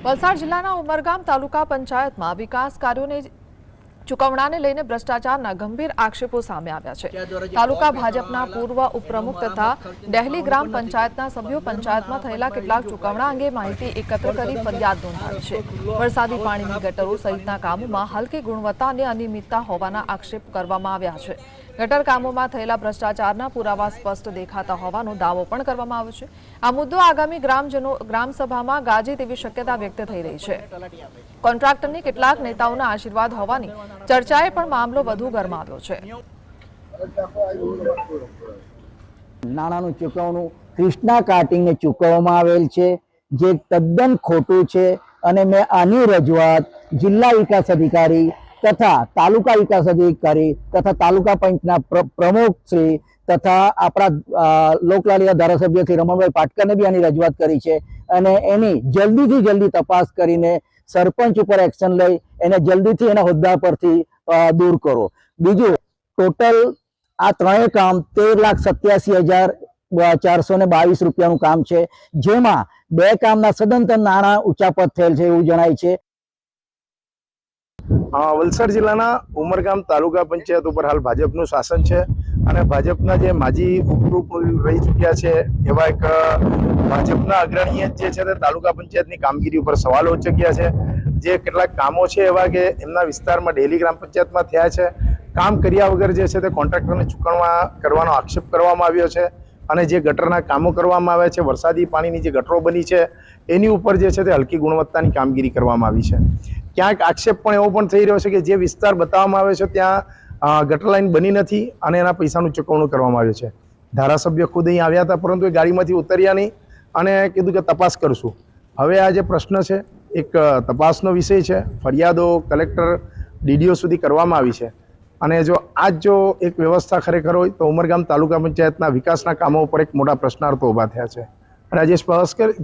વલસાડ જિલ્લાના ઉમરગામ તાલુકા પંચાયતમાં વિકાસ કાર્યોને ચૂકવણાને લઈને ભ્રષ્ટાચારના ગંભીર આક્ષેપો સામે આવ્યા છે। તાલુકા ભાજપના પૂર્વ ઉપપ્રમુખ તથા ડેહલી ગ્રામ પંચાયતના સભ્યો પંચાયતમાં થયેલા કેટલાક ચૂકવણા અંગે માહિતી એકત્ર કરી ફરિયાદ નોંધાવી છે। વરસાદી પાણીની ગટરો સહિતના કામોમાં હલકી ગુણવત્તા અને અનિયમિતતા હોવાના આક્ષેપ કરવામાં આવ્યા છે। ગટર કામોમાં થયેલા ભ્રષ્ટાચારના પુરાવા સ્પષ્ટ દેખાતા હોવાનો દાવો પણ કરવામાં આવ્યો છે। આ મુદ્દો આગામી ગ્રામસભામાં ગાજે તેવી શક્યતા વ્યક્ત થઈ રહી છે। કોન્ટ્રાક્ટરની કેટલાક નેતાઓના આશીર્વાદ હોવાની ચર્ચાએ પણ મામલો વધુ ગરમાવ્યો છે। નાણાંનું ચૂકવણું ક્રિષ્ના કાર્ટિંગને ચૂકવવામાં આવેલ છે, જે તદ્દન ખોટું છે અને મેં આની રજૂઆત જિલ્લા વિકાસ અધિકારી તથા તાલુકા વિકાસ અધિકારી તથા તાલુકા પંચના પ્રમુખ શ્રી તથા આપણા લોકલાડીના ધારાસભ્ય શ્રી રમણભાઈ પાટકરને બી આની રજૂઆત કરી છે અને એની જલ્દીથી જલ્દી તપાસ કરીને સરપંચ ઉપર એક્શન લઈ એને જલ્દીથી એના હોદ્દા પરથી દૂર કરો। બીજું, ટોટલ આ ત્રણેય કામ 13,87,422 રૂપિયાનું કામ છે, જેમાં 2 કામના સદંતર નાણાં ઉચાપત થયેલ છે એવું જણાય છે। વલસાડ જિલ્લાના ઉમરગામ તાલુકા પંચાયત ઉપર હાલ ભાજપનું શાસન છે અને ભાજપના જે માજી ઉપપ્રમુખ રહી ચૂક્યા છે એવા એક ભાજપના અગ્રણીએ જે છે તે તાલુકા પંચાયતની કામગીરી ઉપર સવાલો ઉચક્યા છે। જે કેટલાક કામો છે એવા કે એમના વિસ્તારમાં ડેલી ગ્રામ પંચાયતમાં થયા છે, કામ કર્યા વગર જે છે તે કોન્ટ્રાક્ટરને ચૂકવણા કરવાનો આક્ષેપ કરવામાં આવ્યો છે અને જે ગટરના કામો કરવામાં આવ્યા છે, વરસાદી પાણીની જે ગટરો બની છે એની ઉપર જે છે તે હલકી ગુણવત્તાની કામગીરી કરવામાં આવી છે। ક્યાંક આક્ષેપ પણ એવો પણ થઈ રહ્યો છે કે જે વિસ્તાર બતાવવામાં આવે છે ત્યાં ગટર લાઈન બની નથી અને એના પૈસાનું ચૂકવણું કરવામાં આવ્યું છે। ધારાસભ્ય ખુદ અહીં આવ્યા હતા, પરંતુ એ ગાડીમાંથી ઉતર્યા નહીં અને કીધું કે તપાસ કરશું। હવે આ જે પ્રશ્ન છે એક તપાસનો વિષય છે, ફરિયાદો કલેક્ટર ડીડીઓ સુધી કરવામાં આવી છે અને જો એક વ્યવસ્થા ખરેખર હોય તો ઉમરગામ તાલુકા પંચાયતના વિકાસના કામો ઉપર એક મોટા પ્રશ્નાર્થો ઊભા થયા છે અને આજે સ્પષ્ટ